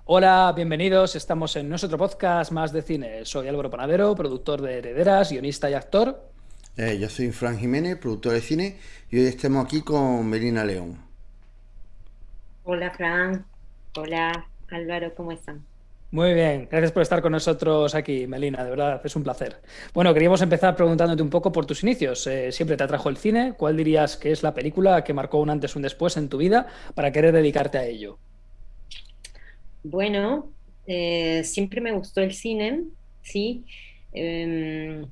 Hola, bienvenidos. Estamos en nuestro podcast más de cine. Soy Álvaro Panadero, productor de Herederas, guionista y actor. Yo soy Fran Jiménez, productor de cine, y hoy estamos aquí con Melina León. Hola Fran, hola Álvaro, ¿cómo están? Muy bien, gracias por estar con nosotros aquí, Melina, de verdad, es un placer. Bueno, queríamos empezar preguntándote un poco por tus inicios. ¿Siempre te atrajo el cine? ¿Cuál dirías que es la película que marcó un antes y un después en tu vida para querer dedicarte a ello? Bueno, siempre me gustó el cine, sí. Em,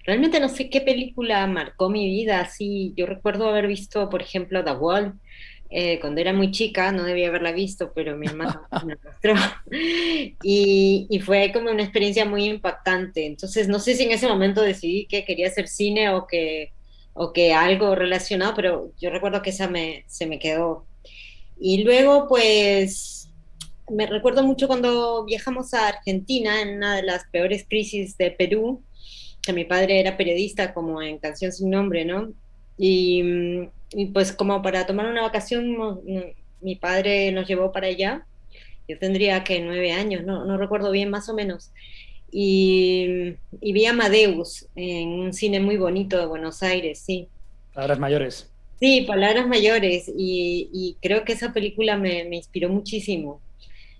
Realmente no sé qué película marcó mi vida, sí. Yo recuerdo haber visto, por ejemplo, The Wall, cuando era muy chica, no debía haberla visto, pero mi hermano me mostró. Y fue como una experiencia muy impactante. Entonces, no sé si en ese momento decidí que quería hacer cine o que algo relacionado, pero yo recuerdo que se me quedó. Y luego, pues, me recuerdo mucho cuando viajamos a Argentina en una de las peores crisis de Perú, que mi padre era periodista, como en Canción Sin Nombre, ¿no? Y pues como para tomar una vacación, mi padre nos llevó para allá. Yo tendría que 9 años, no recuerdo bien, más o menos. Y vi Amadeus en un cine muy bonito de Buenos Aires, sí. Palabras mayores. Sí, Palabras Mayores, y creo que esa película me inspiró muchísimo.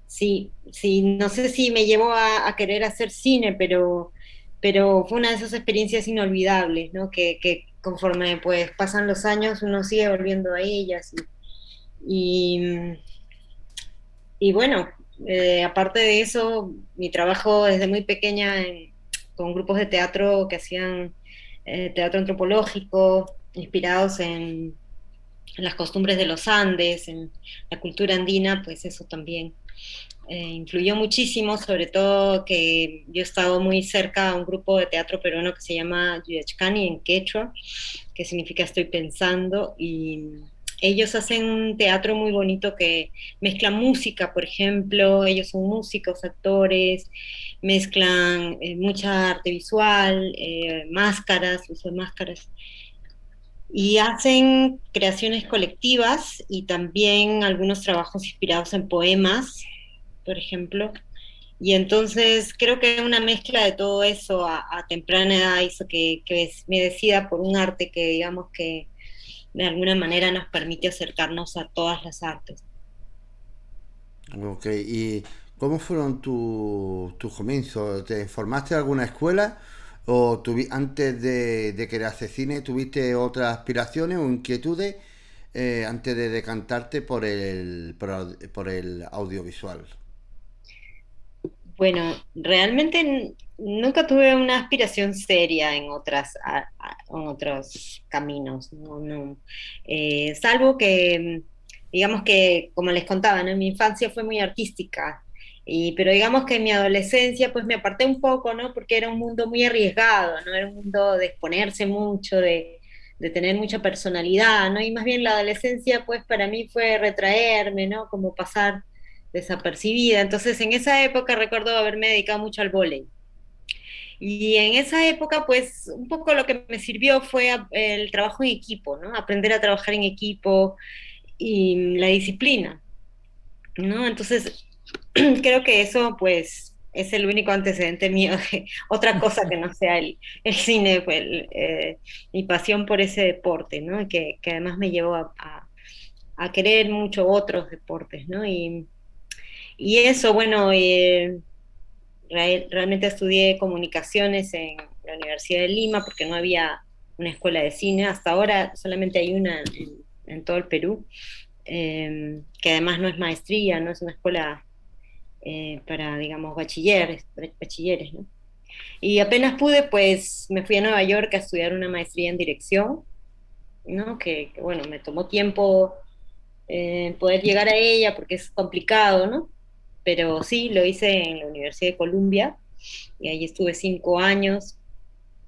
Sí, sí, no sé si me llevó a querer hacer cine, pero fue una de esas experiencias inolvidables, ¿no? Que conforme pues pasan los años uno sigue volviendo a ellas. Y, y bueno, aparte de eso, mi trabajo desde muy pequeña con grupos de teatro que hacían teatro antropológico, inspirados en las costumbres de los Andes, en la cultura andina, pues eso también influyó muchísimo, sobre todo que yo he estado muy cerca a un grupo de teatro peruano que se llama Yuyachkani en quechua, que significa estoy pensando, y ellos hacen un teatro muy bonito que mezcla música, por ejemplo, ellos son músicos, actores, mezclan mucha arte visual, máscaras, uso de máscaras, y hacen creaciones colectivas y también algunos trabajos inspirados en poemas, por ejemplo. Y entonces creo que una mezcla de todo eso a temprana edad hizo que me decida por un arte que digamos que de alguna manera nos permite acercarnos a todas las artes. Ok, ¿y cómo fueron tus comienzos? ¿Te formaste en alguna escuela o antes de querer hacer cine tuviste otras aspiraciones o inquietudes antes de decantarte por el audiovisual? Bueno, realmente nunca tuve una aspiración seria en en otros caminos, no, no. Salvo que, digamos que, como les contaba, ¿no? Mi infancia fue muy artística, pero digamos que en mi adolescencia pues me aparté un poco, ¿no? Porque era un mundo muy arriesgado, ¿no? Era un mundo de exponerse mucho, de tener mucha personalidad, ¿no? Y más bien la adolescencia pues para mí fue retraerme, ¿no? Como pasar desapercibida. Entonces, en esa época recuerdo haberme dedicado mucho al vóley. Y en esa época, pues, un poco lo que me sirvió fue el trabajo en equipo, ¿no? Aprender a trabajar en equipo y la disciplina, ¿no? Entonces, creo que eso, pues, es el único antecedente mío de otra cosa que no sea el cine, pues, mi pasión por ese deporte, ¿no? Que además me llevó a querer mucho otros deportes, ¿no? Y eso, bueno, realmente estudié comunicaciones en la Universidad de Lima porque no había una escuela de cine. Hasta ahora solamente hay una en todo el Perú, que además no es maestría, no es una escuela para, digamos, bachilleres, ¿no? Y apenas pude, pues me fui a Nueva York a estudiar una maestría en dirección, ¿no? Bueno, me tomó tiempo poder llegar a ella porque es complicado, ¿no? Pero sí, lo hice en la Universidad de Columbia y ahí estuve 5 años.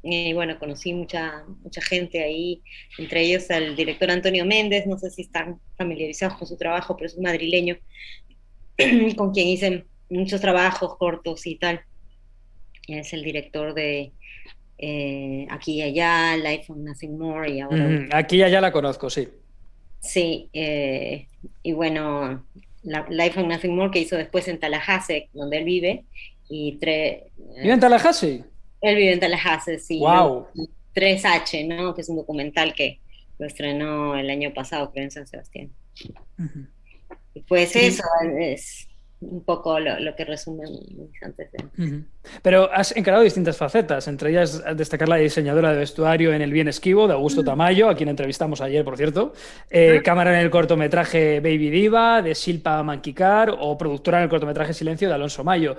Y bueno, conocí mucha gente ahí, entre ellos al director Antonio Méndez, no sé si están familiarizados con su trabajo, pero es un madrileño con quien hice muchos trabajos cortos y tal. Es el director de Aquí y Allá, Life on Nothing More y ahora Ujú, aquí ya la conozco, sí. sí, y bueno, Life and Nothing More, que hizo después en Tallahassee, donde él vive, y ¿Vive en Tallahassee? él vive en Tallahassee, sí, luego ¡Wow! 3H, ¿no? Que es un documental que lo estrenó el año pasado, creo, en San Sebastián. Uh-huh. Y pues eso Y, es un poco lo que resume mis antecedentes. uh-huh. Pero has encarado distintas facetas, entre ellas destacar la diseñadora de vestuario en El bien esquivo, de Augusto Tamayo, a quien entrevistamos ayer, por cierto, cámara en el cortometraje Baby Diva, de Shilpa Mankikar, o productora en el cortometraje Silencio, de Alonso Mayo.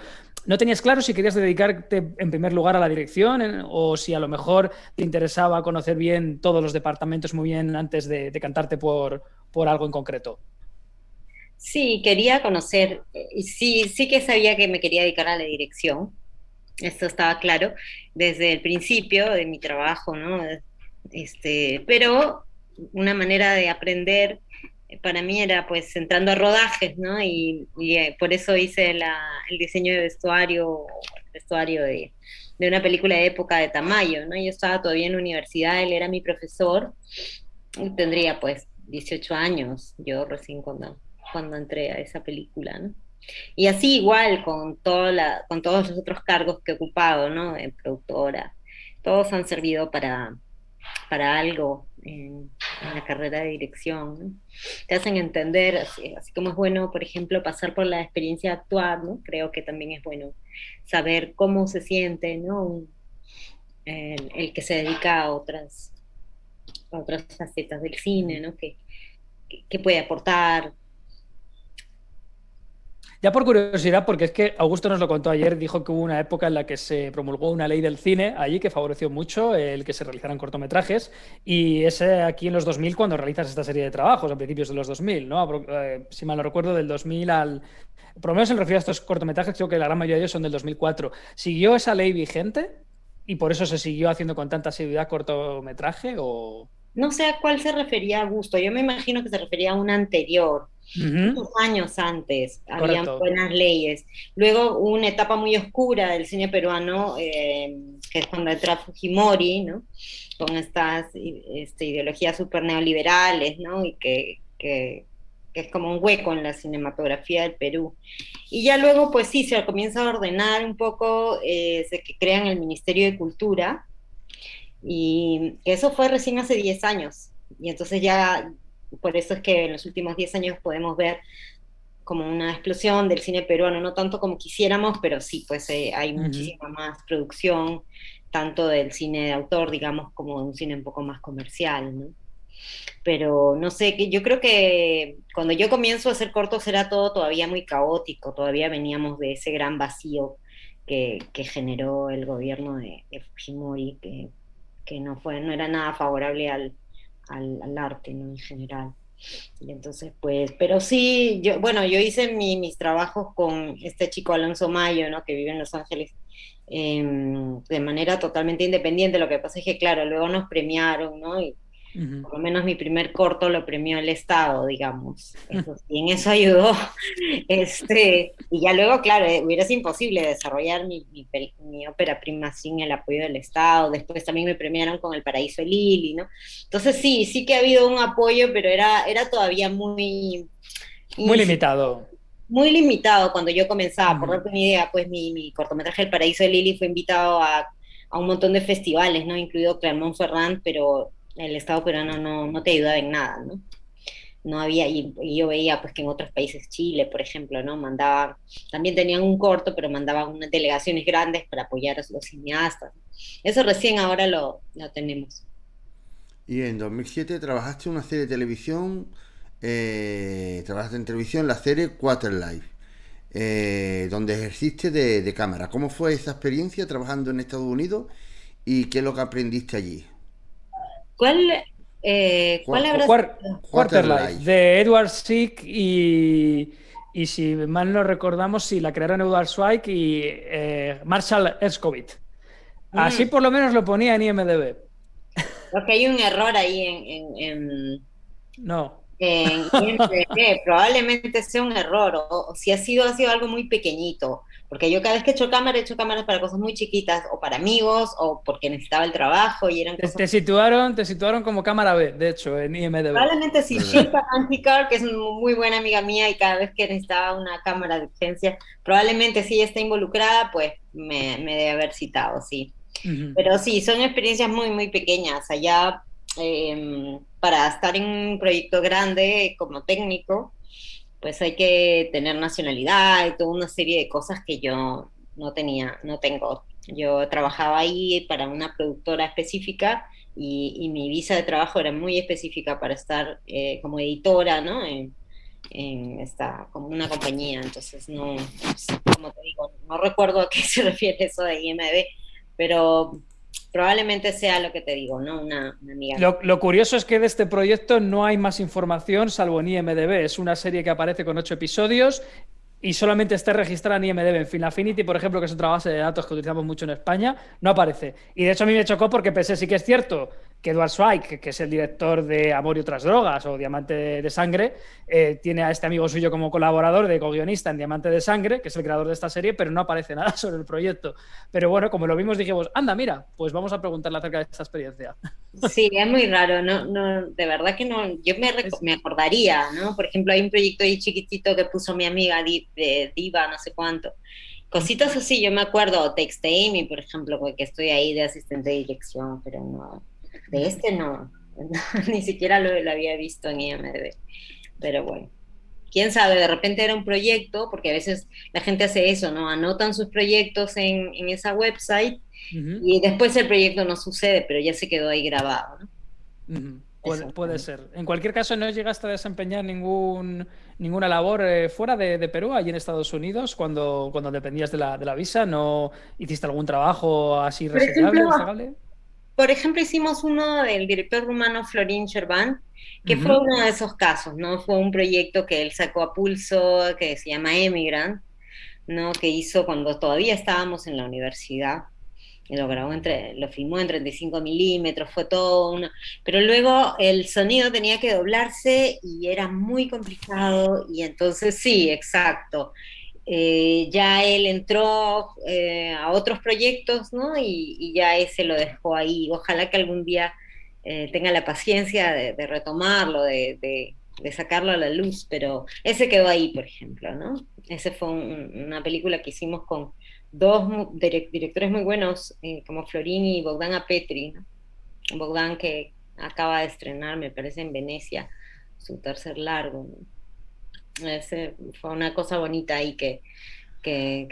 ¿No tenías claro si querías dedicarte en primer lugar a la dirección o si a lo mejor te interesaba conocer bien todos los departamentos muy bien antes de cantarte por algo en concreto? Sí, quería conocer, y sí que sabía que me quería dedicar a la dirección, esto estaba claro desde el principio de mi trabajo, ¿no? Pero una manera de aprender para mí era pues entrando a rodajes, ¿no? Y por eso hice el diseño de vestuario de una película de época de Tamayo, ¿no? Yo estaba todavía en la universidad, él era mi profesor, y tendría pues 18 años, yo recién cuando entré a esa película, ¿no? Y así igual con todos los otros cargos que he ocupado, ¿no? En productora, todos han servido para algo en la carrera de dirección, ¿no? Te hacen entender, así como es bueno, por ejemplo, pasar por la experiencia de actuar, ¿no? Creo que también es bueno saber cómo se siente, ¿no? El que se dedica a otras facetas del cine, ¿no? Que puede aportar. Ya por curiosidad, porque es que Augusto nos lo contó ayer, dijo que hubo una época en la que se promulgó una ley del cine allí que favoreció mucho el que se realizaran cortometrajes y es aquí en los 2000 cuando realizas esta serie de trabajos, a principios de los 2000, ¿no? Si mal no recuerdo, del 2000 al... Por lo menos en refiero a estos cortometrajes, creo que la gran mayoría de ellos son del 2004. ¿Siguió esa ley vigente y por eso se siguió haciendo con tanta asiduidad cortometraje o...? No sé a cuál se refería Augusto, yo me imagino que se refería a una anterior, Ujú. muchos años antes, habían Correcto. buenas leyes. Luego hubo una etapa muy oscura del cine peruano, que es cuando entra Fujimori, ¿no? Con estas ideologías súper neoliberales, ¿no? Y que es como un hueco en la cinematografía del Perú. Y ya luego, pues sí, se comienza a ordenar un poco, se crean el Ministerio de Cultura, y eso fue recién hace 10 años. Y entonces ya, por eso es que en los últimos 10 años podemos ver como una explosión del cine peruano, no tanto como quisiéramos, pero sí, pues hay Ujú. muchísima más producción, tanto del cine de autor, digamos, como de un cine un poco más comercial, ¿no? Pero no sé, yo creo que cuando yo comienzo a hacer cortos era todo todavía muy caótico, todavía veníamos de ese gran vacío que generó el gobierno de Fujimori, que no era nada favorable al arte, ¿no? En general. Y entonces, pues, pero sí, yo hice mis trabajos con este chico Alonso Mayo, ¿no? Que vive en Los Ángeles, de manera totalmente independiente. Lo que pasa es que, claro, luego nos premiaron, ¿no? Y Ujú. por lo menos mi primer corto lo premió el Estado, digamos. Eso sí, en eso ayudó. Y ya luego, claro, hubiera sido imposible desarrollar mi ópera prima sin el apoyo del Estado. Después también me premiaron con El Paraíso de Lili, ¿no? Entonces sí que ha habido un apoyo, pero era todavía Muy inci- limitado. muy limitado cuando yo comenzaba. Por Ujú. darte una idea, pues mi cortometraje El Paraíso de Lili fue invitado a un montón de festivales, ¿no? Incluido Clermont-Ferrand, pero el Estado peruano no te ayudaba en nada, ¿no? No había, y yo veía pues que en otros países, Chile, por ejemplo, ¿no? También tenían un corto, pero mandaban unas delegaciones grandes para apoyar a los cineastas. Eso recién ahora lo tenemos. Y en 2007 trabajaste en una serie de televisión, trabajaste en televisión la serie Quarterlife, donde ejerciste de cámara. ¿Cómo fue esa experiencia trabajando en Estados Unidos y qué es lo que aprendiste allí? ¿Cuál, cuál habrá sido? Quarter Life, Quarterlife. de Edward Schick y si mal no recordamos, si la crearon Edward Zweig y Marshall Erskovitz. Así Mm, por lo menos lo ponía en IMDb. Creo que hay un error ahí No. en IMDb, probablemente sea un error, o si ha sido algo muy pequeñito, porque yo cada vez que he hecho cámaras para cosas muy chiquitas, o para amigos, o porque necesitaba el trabajo, y eran cosas... Te situaron como cámara B, de hecho, en IMDb. Probablemente sí, ¿Verdad? Shilpa Antikar, que es una muy buena amiga mía, y cada vez que necesitaba una cámara de urgencia, probablemente si ella está involucrada, pues me debe haber citado, sí. Ujú. Pero sí, son experiencias muy, muy pequeñas. Allá, para estar en un proyecto grande como técnico, pues hay que tener nacionalidad y toda una serie de cosas que yo no tenía, no tengo. Yo trabajaba ahí para una productora específica y mi visa de trabajo era muy específica para estar como editora, ¿no? En esta, como una compañía. Entonces, no, como te digo, no recuerdo a qué se refiere eso de IMD, pero probablemente sea lo que te digo, ¿no? Una amiga mía. Lo curioso es que de este proyecto no hay más información salvo en IMDb. Es una serie que aparece con 8 episodios y solamente está registrada en IMDb. En Film Affinity, por ejemplo, que es otra base de datos que utilizamos mucho en España, no aparece. Y de hecho a mí me chocó porque pensé, sí que es cierto que Edward Zweig, que es el director de Amor y otras drogas o Diamante de Sangre, tiene a este amigo suyo como colaborador de co-guionista en Diamante de Sangre, que es el creador de esta serie, pero no aparece nada sobre el proyecto. Pero bueno, como lo vimos, dijimos, anda, mira, pues vamos a preguntarle acerca de esta experiencia. Sí, es muy raro, no, no, de verdad que no, yo Es, me acordaría, ¿no? Por ejemplo, hay un proyecto ahí chiquitito que puso mi amiga de Diva, no sé cuánto. Cositas así, yo me acuerdo, Texte Amy, por ejemplo, porque estoy ahí de asistente de dirección, pero no, de este no, ni siquiera lo había visto en IMDb, pero bueno. Quién sabe, de repente era un proyecto, porque a veces la gente hace eso, ¿no? Anotan sus proyectos en esa website uh-huh. y después el proyecto no sucede, pero ya se quedó ahí grabado, ¿no? Puede, Eso. puede ser. En cualquier caso, ¿no llegaste a desempeñar ninguna labor fuera de Perú, allí en Estados Unidos, cuando dependías de la visa? ¿No hiciste algún trabajo así Por ejemplo, reseñable, destacable? por ejemplo, hicimos uno del director rumano Florin Sherban, que fue Ujú. uno de esos casos, ¿no? Fue un proyecto que él sacó a pulso, que se llama Emigrant, ¿no? Que hizo cuando todavía estábamos en la universidad. Y lo filmó en 35 milímetros, fue todo uno. Pero luego el sonido tenía que doblarse y era muy complicado. Y entonces sí, exacto. Ya él entró a otros proyectos, ¿no? Y ya ese lo dejó ahí. Ojalá que algún día tenga la paciencia de retomarlo, de sacarlo a la luz, pero ese quedó ahí, por ejemplo, ¿no? Ese fue una película que hicimos con dos directores muy buenos, como Florini y Bogdan Apetri, ¿no? Bogdan que acaba de estrenar, me parece, en Venecia, su tercer largo, ¿no? Ese fue una cosa bonita ahí que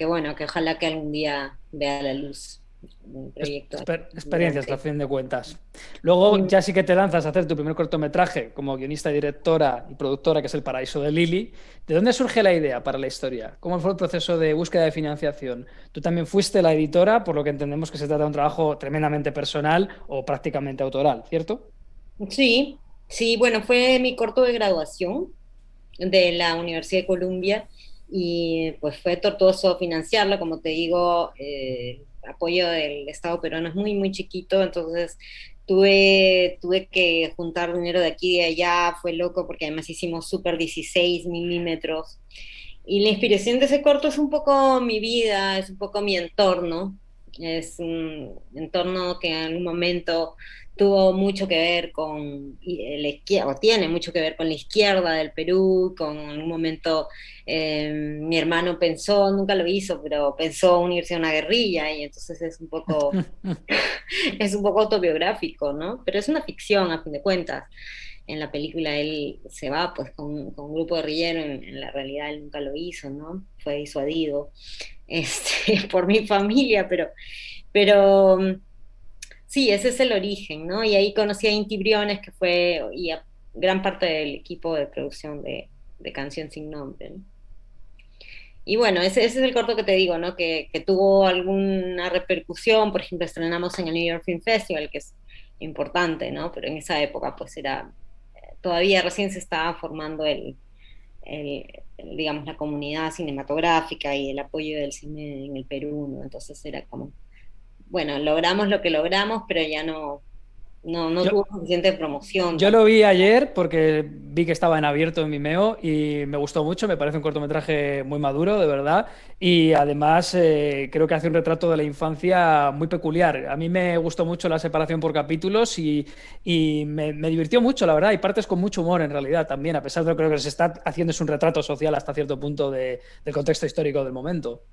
bueno, que ojalá que algún día vea la luz un proyecto Experiencias, a gigante. fin de cuentas. Luego ya sí que te lanzas a hacer tu primer cortometraje como guionista, directora y productora, que es El paraíso de Lili. ¿De dónde surge la idea para la historia? ¿Cómo fue el proceso de búsqueda de financiación? Tú también fuiste la editora, por lo que entendemos que se trata de un trabajo tremendamente personal o prácticamente autoral, ¿cierto? Sí, sí, bueno, fue mi corto de graduación de la Universidad de Columbia y pues fue tortuoso financiarlo, como te digo, el apoyo del Estado peruano es muy, muy chiquito, entonces tuve que juntar dinero de aquí y de allá, fue loco porque además hicimos Super 16 milímetros y la inspiración de ese corto es un poco mi vida, es un poco mi entorno, es un entorno que en algún momento tuvo mucho que ver con la izquierda, o tiene mucho que ver con la izquierda del Perú, con en algún momento mi hermano pensó, nunca lo hizo, pero pensó unirse a una guerrilla y entonces es un poco autobiográfico, ¿no? Pero es una ficción a fin de cuentas. En la película él se va pues con un grupo guerrillero, en la realidad él nunca lo hizo, ¿no? Fue disuadido por mi familia, pero sí, ese es el origen, ¿no? Y ahí conocí a Inti Briones, que fue, y a gran parte del equipo de producción de Canción Sin Nombre, ¿no? Y bueno, ese es el corto que te digo, ¿no? Que tuvo alguna repercusión, por ejemplo, estrenamos en el New York Film Festival, que es importante, ¿no? Pero en esa época, pues era, todavía recién se estaba formando digamos, la comunidad cinematográfica y el apoyo del cine en el Perú, ¿no? Entonces era como, bueno, logramos lo que logramos, pero ya no, no Yo, tuvo suficiente promoción. Yo lo vi ayer porque vi que estaba en abierto en Vimeo y me gustó mucho, me parece un cortometraje muy maduro, de verdad, y además creo que hace un retrato de la infancia muy peculiar. A mí me gustó mucho la separación por capítulos y me divirtió mucho, la verdad, y partes con mucho humor en realidad también, a pesar de lo que creo que se está haciendo es un retrato social hasta cierto punto del contexto histórico del momento.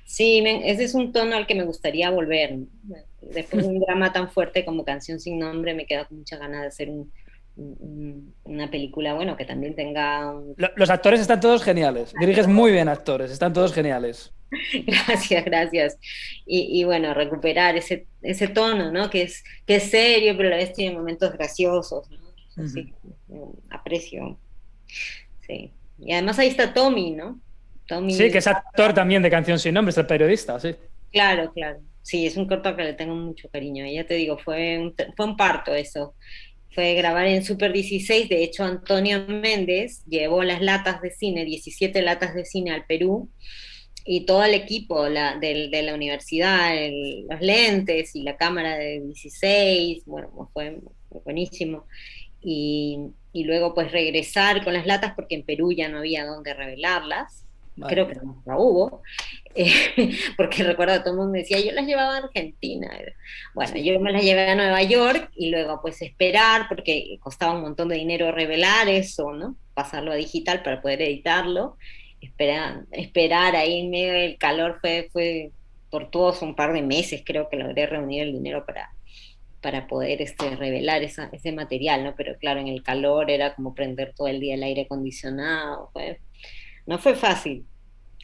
Sí, ese es un tono al que me gustaría volver, ¿no? Después de un drama tan fuerte como Canción sin nombre, me quedo con muchas ganas de hacer una película, bueno, que también tenga Los actores están todos geniales, diriges muy bien actores, están todos geniales. Gracias, gracias. Y bueno, recuperar ese tono, ¿no? Que es serio, pero a la vez tiene momentos graciosos, ¿no? Eso Ujú. sí, aprecio, sí. Y además ahí está Tommy, ¿no? Sí, que Tommy, es actor también de Canción sin nombre, es el periodista, sí. claro, claro. Sí, es un corto que le tengo mucho cariño. Y ya te digo, fue un parto eso. Fue grabar en Super 16. De hecho, Antonio Méndez llevó las latas de cine, 17 latas de cine al Perú, y todo el equipo de la universidad, los lentes y la cámara de 16, bueno, fue buenísimo. Y luego pues regresar con las latas porque en Perú ya no había dónde revelarlas, Madre creo que mía. no hubo, eh, porque recuerdo que todo el mundo me decía, yo las llevaba a Argentina. Bueno, yo me las llevé a Nueva York y luego pues esperar, porque costaba un montón de dinero revelar eso, ¿no? Pasarlo a digital para poder editarlo. Esperar ahí en medio del calor fue tortuoso, un par de meses creo que logré reunir el dinero para poder revelar ese material, ¿no? Pero claro, en el calor era como prender todo el día el aire acondicionado, no fue fácil.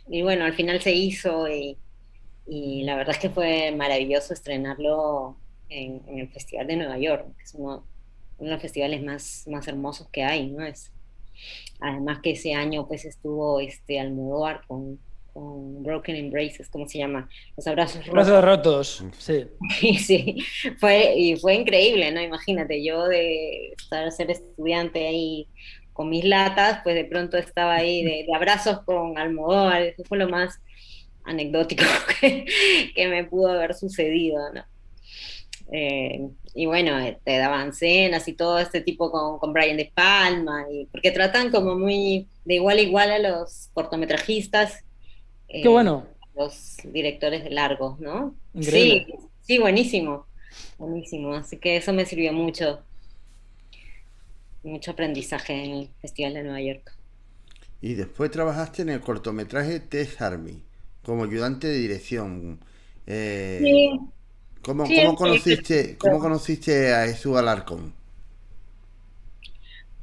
Y bueno, al final se hizo y la verdad es que fue maravilloso estrenarlo en el Festival de Nueva York, que es uno de los festivales más hermosos que hay, ¿no? Además que ese año pues estuvo Almodóvar con Broken Embraces, ¿cómo se llama? Los abrazos Brazos rotos. rotos, sí. Y sí, fue increíble, ¿no? Imagínate, yo de ser estudiante ahí con mis latas, pues de pronto estaba ahí de abrazos con Almodóvar. Eso fue lo más anecdótico que me pudo haber sucedido, ¿no? Y bueno, te daban cenas y todo este tipo con Brian De Palma, porque tratan como muy de igual a igual a los cortometrajistas, Qué eh, bueno, los directores de largos, ¿no? Sí, increíble. sí, buenísimo, buenísimo. Así que eso me sirvió mucho, mucho aprendizaje en el Festival de Nueva York. Y después trabajaste en el cortometraje Tess Army como ayudante de dirección. Eh, Sí, sí, el proyecto cómo chiquito. conociste a Jesús Alarcón?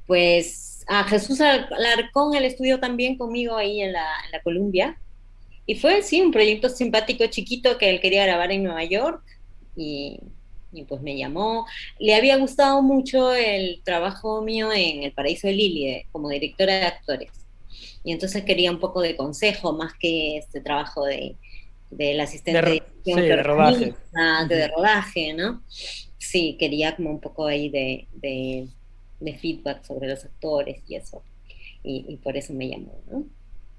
Pues a Jesús Alarcón, él estudió también conmigo ahí en la Columbia. Y fue, sí, un proyecto simpático chiquito que él quería grabar en Nueva York y, y pues me llamó. Le había gustado mucho el trabajo mío en El Paraíso de Lili como directora de actores. Y entonces quería un poco de consejo más que este trabajo del asistente de Sí, dirección que de rodaje. organiza, que de Ujú. rodaje, ¿no? Sí, quería como un poco ahí de feedback sobre los actores y eso. Y por eso me llamó, ¿no?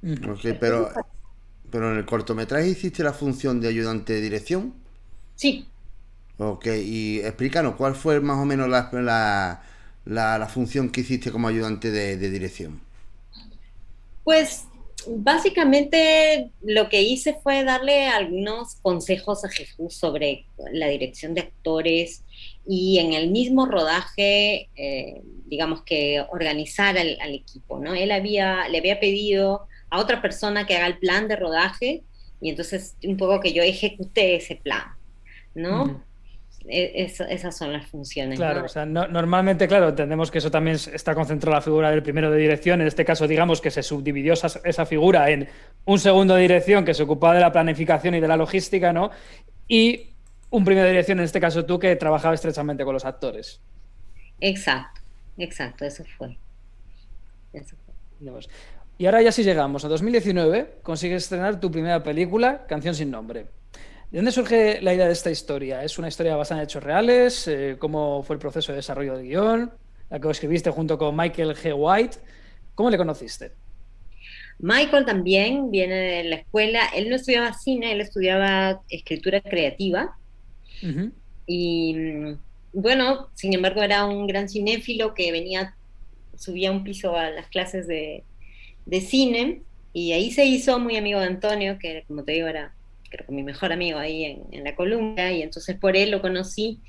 Ujú. Ok, pero en el cortometraje hiciste la función de ayudante de dirección. Sí, Ok, y explícanos cuál fue más o menos la función que hiciste como ayudante de dirección. pues básicamente lo que hice fue darle algunos consejos a Jesús sobre la dirección de actores y en el mismo rodaje, digamos que organizar al equipo, ¿no? Le había pedido a otra persona que haga el plan de rodaje y entonces un poco que yo ejecute ese plan, Ujú. ¿no? Esas son las funciones, ¿no? Claro, o sea, normalmente, claro, entendemos que eso también está concentrado en la figura del primero de dirección. En este caso, digamos que se subdividió esa figura en un segundo de dirección que se ocupaba de la planificación y de la logística, ¿no? Y un primero de dirección, en este caso tú, que trabajaba estrechamente con los actores. Exacto, exacto, eso fue. Eso fue. Digamos. Y ahora ya sí llegamos a 2019, consigues estrenar tu primera película, Canción sin nombre. ¿De dónde surge la idea de esta historia? ¿Es una historia basada en hechos reales? ¿Cómo fue el proceso de desarrollo del guión? La que escribiste junto con Michael G. White. ¿Cómo le conociste? Michael también viene de la escuela, él no estudiaba cine, él estudiaba escritura creativa Ujú. y, bueno, sin embargo era un gran cinéfilo que subía un piso a las clases de cine, y ahí se hizo muy amigo de Antonio, que como te digo era creo que mi mejor amigo ahí en la Columbia, y entonces por él lo conocí.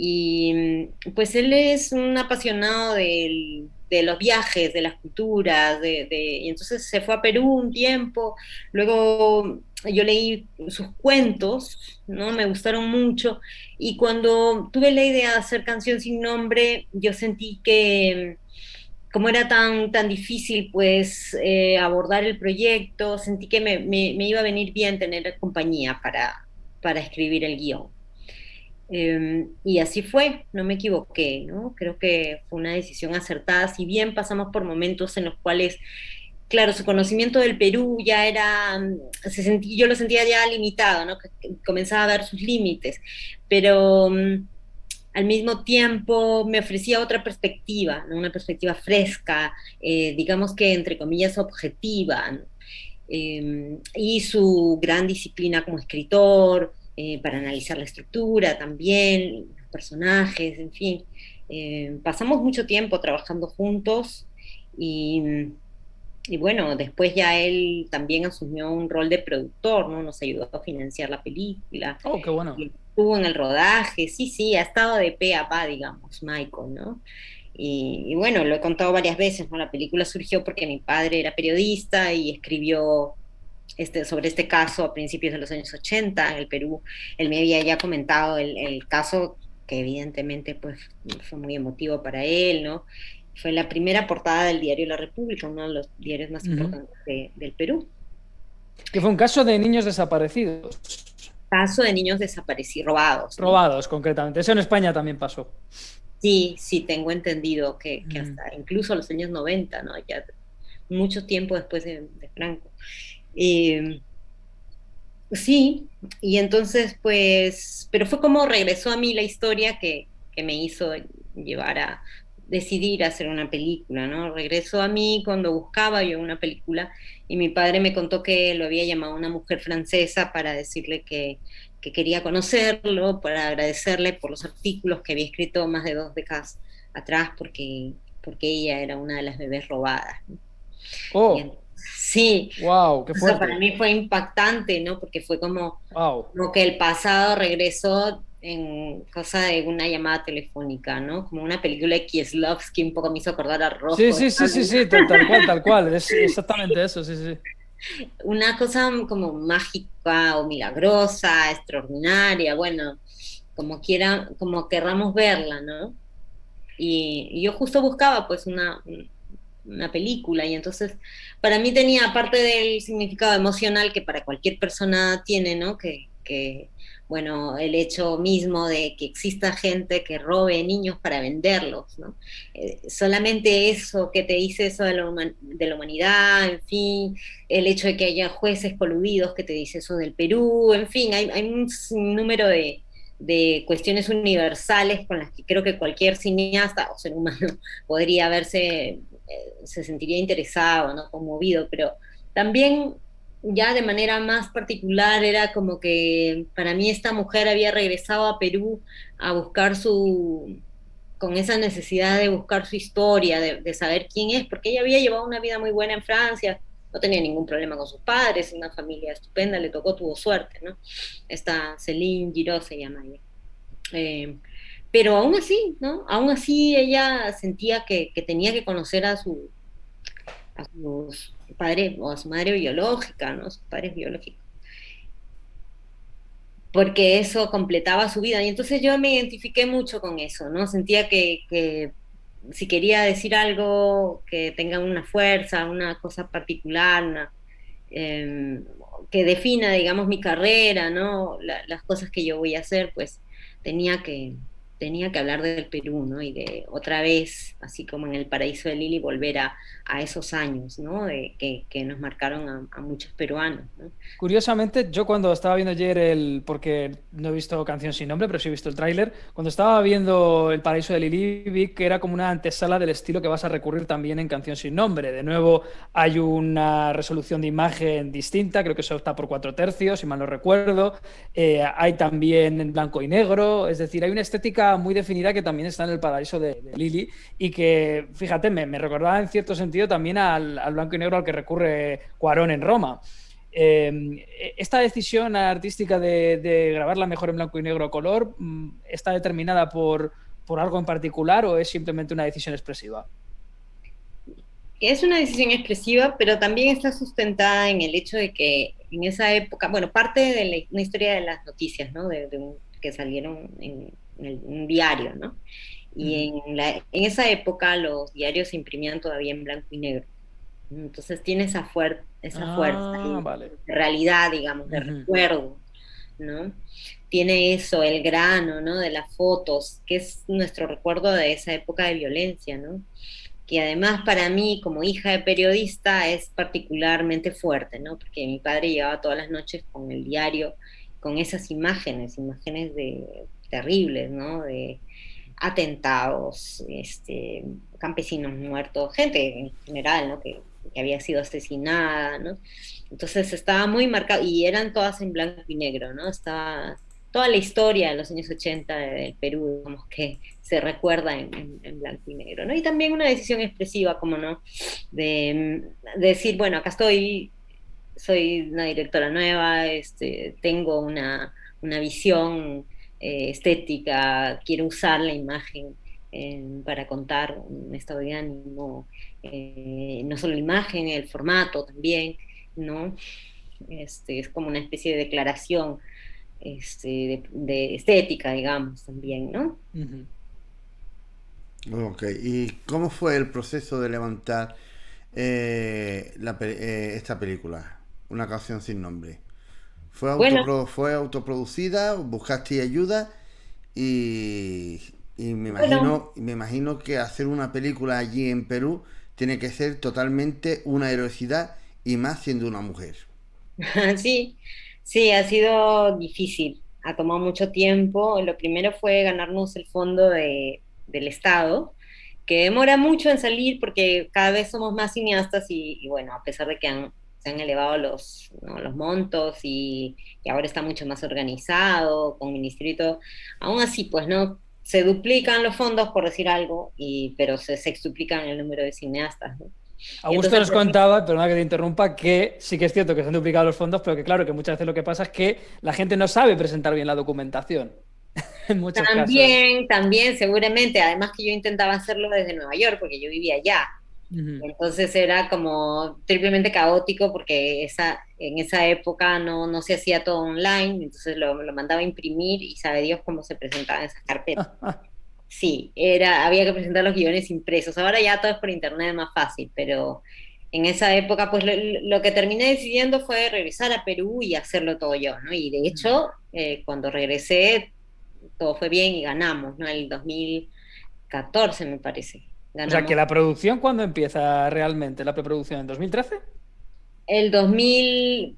Y pues él es un apasionado de los viajes, de las culturas, y entonces se fue a Perú un tiempo, luego yo leí sus cuentos, ¿no? Me gustaron mucho, y cuando tuve la idea de hacer Canción sin Nombre, yo sentí que como era tan difícil pues abordar el proyecto, sentí que me iba a venir bien tener compañía para escribir el guión. Y así fue, no me equivoqué, ¿no? Creo que fue una decisión acertada, si bien pasamos por momentos en los cuales, claro, su conocimiento del Perú ya era, yo lo sentía ya limitado, ¿no? Que comenzaba a ver sus límites, pero al mismo tiempo me ofrecía otra perspectiva, ¿no? Una perspectiva fresca, digamos que entre comillas objetiva, ¿no? Y su gran disciplina como escritor, para analizar la estructura también, los personajes, en fin. Pasamos mucho tiempo trabajando juntos y, y bueno, después ya él también asumió un rol de productor, ¿no? Nos ayudó a financiar la película, Oh, qué bueno. estuvo en el rodaje, sí, sí, ha estado de pe a pa, digamos, Michael, ¿no? Y bueno, lo he contado varias veces, ¿no? La película surgió porque mi padre era periodista y escribió sobre este caso a principios de los años 80 en el Perú. Él me había ya comentado el caso, que evidentemente pues, fue muy emotivo para él, ¿no? Fue la primera portada del diario La República, uno de los diarios más importantes del Perú. Que fue un caso de niños desaparecidos. Caso de niños desaparecidos, robados. Robados, ¿no? Concretamente. Eso en España también pasó. Sí, sí, tengo entendido que hasta incluso los años 90, ¿no? Ya mucho tiempo después de Franco. Sí, y entonces pues, pero fue como regresó a mí la historia que me hizo llevar a decidir hacer una película, ¿no? Regresó a mí cuando buscaba yo una película y mi padre me contó que lo había llamado una mujer francesa para decirle que quería conocerlo, para agradecerle por los artículos que había escrito más de 2 décadas atrás, porque ella era una de las bebés robadas, ¿no? Oh. Sí, wow, qué fuerte. Eso para mí fue impactante, ¿no? Porque fue wow. como que el pasado regresó en cosa de una llamada telefónica, ¿no? Como una película de Kieslowski, un poco me hizo acordar a Rojo. Sí, tal cual, es exactamente eso, sí. Una cosa como mágica o milagrosa, extraordinaria, bueno, como querramos verla, ¿no? Y yo justo buscaba pues una película, y entonces para mí tenía, aparte del significado emocional que para cualquier persona tiene, ¿no? Bueno, el hecho mismo de que exista gente que robe niños para venderlos, ¿no? Solamente eso que te dice eso de la humanidad, en fin, el hecho de que haya jueces coludidos que te dice eso del Perú, en fin, hay un número de cuestiones universales con las que creo que cualquier cineasta o ser humano podría verse, se sentiría interesado, ¿no? Conmovido, pero también ya de manera más particular era como que para mí esta mujer había regresado a Perú a buscar con esa necesidad de buscar su historia, de saber quién es, porque ella había llevado una vida muy buena en Francia, no tenía ningún problema con sus padres, una familia estupenda, le tocó, tuvo suerte, ¿no? Esta Céline Giraud se llama ella. Pero aún así, ¿no? Aún así ella sentía que tenía que conocer a sus padres, o a su madre biológica, ¿no? Sus padres biológicos. Porque eso completaba su vida. Y entonces yo me identifiqué mucho con eso, ¿no? Sentía que si quería decir algo que tenga una fuerza, una cosa particular, que defina, digamos, mi carrera, ¿no? Las cosas que yo voy a hacer, pues tenía que hablar del Perú, ¿no? Y de otra vez, así como en El Paraíso de Lili, volver a esos años, ¿no? Que nos marcaron a muchos peruanos, ¿no? Curiosamente, yo cuando estaba viendo ayer porque no he visto Canción sin Nombre, pero sí he visto el tráiler, cuando estaba viendo El Paraíso de Lili, vi que era como una antesala del estilo que vas a recurrir también en Canción sin Nombre. De nuevo, hay una resolución de imagen distinta, creo que se opta por 4/3, si mal no recuerdo. Hay también en blanco y negro, es decir, hay una estética estética muy definida que también está en El paraíso de Lili y que, fíjate, me recordaba en cierto sentido también al blanco y negro al que recurre Cuarón en Roma. ¿Esta decisión artística de grabarla mejor en blanco y negro a color está determinada por algo en particular o es simplemente una decisión expresiva? Es una decisión expresiva, pero también está sustentada en el hecho de que en esa época, bueno, parte de una historia de las noticias, ¿no? Que salieron en un diario, ¿no? Y en esa época los diarios se imprimían todavía en blanco y negro. Entonces tiene esa fuerza Vale. de realidad, digamos, de recuerdo, ¿no? Tiene eso, el grano, ¿no? De las fotos, que es nuestro recuerdo de esa época de violencia, ¿no? Que además para mí, como hija de periodista, es particularmente fuerte, ¿no? Porque mi padre llegaba todas las noches con el diario, con esas imágenes terribles, ¿no? De atentados, campesinos muertos, gente en general, ¿no? Que había sido asesinada, ¿no? Entonces estaba muy marcado, y eran todas en blanco y negro, ¿no? Estaba toda la historia de los años 80 del Perú, digamos, que se recuerda en blanco y negro, ¿no? Y también una decisión expresiva, como no, de decir, bueno, acá estoy, soy una directora nueva, tengo una visión estética, quiero usar la imagen para contar un estado de ánimo, no solo la imagen, el formato también, ¿no? Es como una especie de declaración de estética, digamos, también, ¿no? Ok, ¿y cómo fue el proceso de levantar esta película? Una canción sin nombre. Bueno, ¿Fue autoproducida? ¿Buscaste ayuda? Y, y bueno, me imagino que hacer una película allí en Perú tiene que ser totalmente una heroicidad y más siendo una mujer. sí, sí, ha sido difícil, ha tomado mucho tiempo. Lo primero fue ganarnos el fondo del Estado, que demora mucho en salir porque cada vez somos más cineastas y bueno, a pesar de que se han elevado ¿no? los montos y ahora está mucho más organizado con ministerio y todo, aún así, pues no, se duplican los fondos por decir algo, pero se sextuplican el número de cineastas, ¿no? Y Augusto entonces, nos contaba, perdona que te interrumpa, que sí que es cierto que se han duplicado los fondos, pero que claro, que muchas veces lo que pasa es que la gente no sabe presentar bien la documentación, en muchos casos. también, seguramente, además que yo intentaba hacerlo desde Nueva York, porque yo vivía allá. Entonces era como triplemente caótico porque en esa época no se hacía todo online, entonces lo mandaba a imprimir y sabe Dios cómo se presentaban esas carpetas. Sí, había que presentar los guiones impresos. Ahora ya todo es por internet, es más fácil, pero en esa época, pues lo que terminé decidiendo fue regresar a Perú y hacerlo todo yo, ¿no? Y de hecho, cuando regresé, todo fue bien y ganamos, ¿no? El 2014, me parece. O sea, que Ganamos la producción, ¿cuándo empieza realmente? ¿La preproducción? ¿En 2013?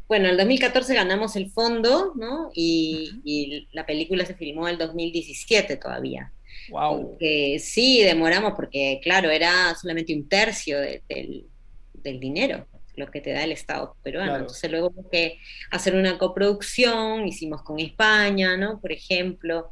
bueno, el 2014 ganamos el fondo, ¿no? Y la película se filmó el 2017 todavía. Wow. Aunque sí, demoramos porque, claro, era solamente un tercio del dinero, lo que te da el Estado peruano. Claro. Entonces luego hubo que hacer una coproducción, hicimos con España, ¿no? Por ejemplo,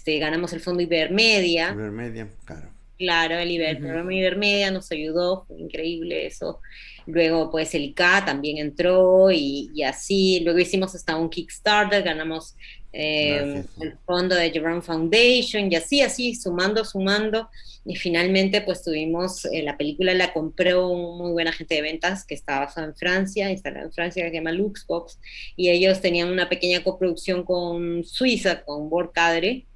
ganamos el Fondo Ibermedia. Ibermedia, claro. Claro, el programa Ibermedia nos ayudó, fue increíble eso. Luego, pues, el ICA también entró y así. Luego hicimos hasta un Kickstarter, ganamos Gracias. el fondo de Jerome Foundation y así, sumando. Y finalmente, pues, tuvimos, la película la compró un muy buen agente de ventas que está basado en Francia, instalado en Francia, que se llama Luxbox. Y ellos tenían una pequeña coproducción con Suiza, con Borcadre.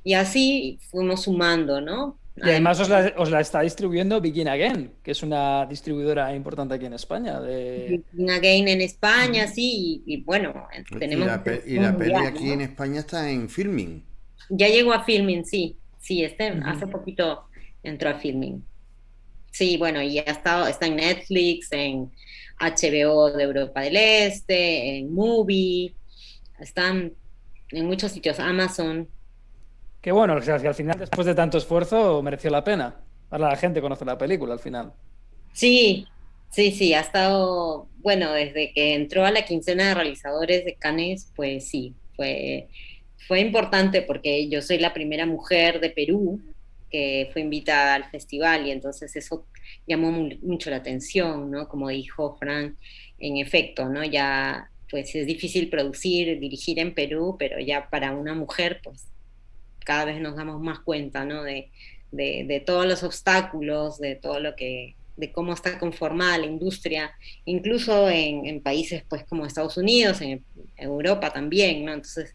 Y así fuimos sumando, ¿no? Y además Además, os la está distribuyendo Begin Again, que es una distribuidora importante aquí en España. Again en España, sí, y bueno, tenemos Y distribución la peli mundial, aquí en ¿no? España está en filming. Ya llegó a Filming, sí, Ujú. hace poquito entró a Filming. Sí, bueno, y está en Netflix, en HBO de Europa del Este, en Movie, están en muchos sitios, Amazon. Que bueno, o sea, que al final, después de tanto esfuerzo, mereció la pena. Ahora la gente conoce la película al final. Sí, sí, ha estado, bueno, desde que entró a la quincena de realizadores de Cannes, pues sí, fue importante porque yo soy la primera mujer de Perú que fue invitada al festival y entonces eso llamó mucho la atención, ¿no? Como dijo Fran, en efecto, ¿no? Ya pues es difícil producir, dirigir en Perú, pero ya para una mujer pues cada vez nos damos más cuenta, ¿no? De todos los obstáculos, de todo lo que, de cómo está conformada la industria, incluso en países pues como Estados Unidos, en Europa también, ¿no? Entonces,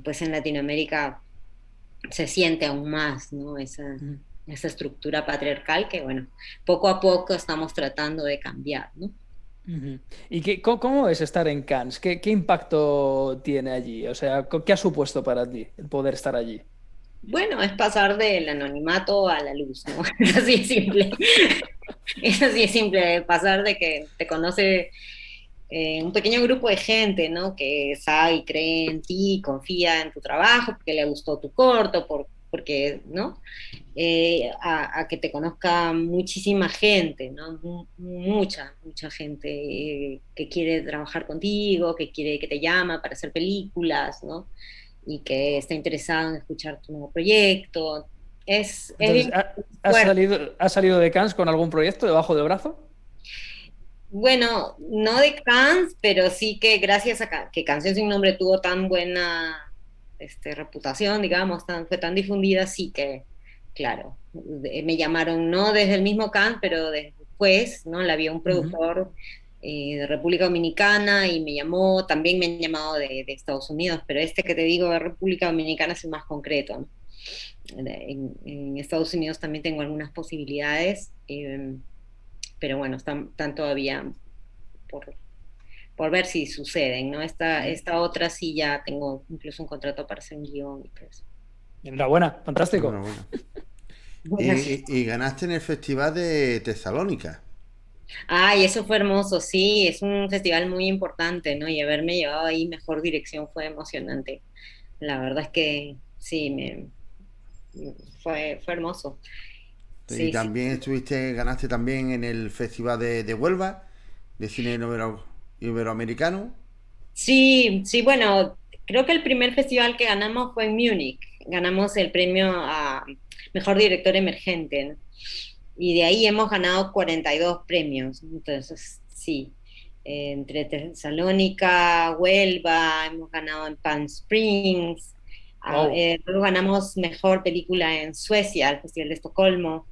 pues en Latinoamérica se siente aún más, ¿no? Esa estructura patriarcal que, bueno, poco a poco estamos tratando de cambiar, ¿no? Ujú. ¿Y cómo es estar en Cannes? ¿Qué impacto tiene allí? O sea, ¿qué ha supuesto para ti el poder estar allí? Bueno, es pasar del anonimato a la luz, ¿no? Es así de simple. Es así de simple, pasar de que te conoce un pequeño grupo de gente, ¿no? Que sabe y cree en ti, confía en tu trabajo, porque le gustó tu corto, porque, ¿no? A que te conozca muchísima gente, ¿no? Mucha gente que quiere trabajar contigo, que quiere que te llama para hacer películas, ¿no? Y que está interesado en escuchar tu nuevo proyecto. Es Entonces, bien fuerte. has salido de Cannes con algún proyecto debajo del brazo? Bueno, no de Cannes, pero sí que gracias a que Canción Sin Nombre tuvo tan buena reputación, digamos, fue tan difundida, sí que, claro, me llamaron no desde el mismo Cannes, pero después, ¿no? La vio un Ujú. productor de República Dominicana y me llamó, también me han llamado de Estados Unidos, pero este que te digo de República Dominicana es el más concreto, ¿no? En Estados Unidos también tengo algunas posibilidades. Pero bueno, están todavía por, por ver si suceden, ¿no? Esta otra sí ya tengo incluso un contrato para hacer un guión y todo eso. Enhorabuena, fantástico. Enhorabuena. Bueno, Y ganaste en el Festival de Tesalónica. ay, eso fue hermoso, sí, es un festival muy importante, ¿no? Y haberme llevado ahí mejor dirección fue emocionante. La verdad es que sí, fue hermoso. Y Sí, sí. también ganaste también en el Festival de Huelva, de cine iberoamericano. Sí, sí, bueno, creo que el primer festival que ganamos fue en Múnich. Ganamos el premio a mejor director emergente, ¿no? Y de ahí hemos ganado 42 premios. Entonces, sí, entre Tesalónica, Huelva, hemos ganado en Palm Springs. Wow. Luego ganamos mejor película en Suecia, el Festival de Estocolmo.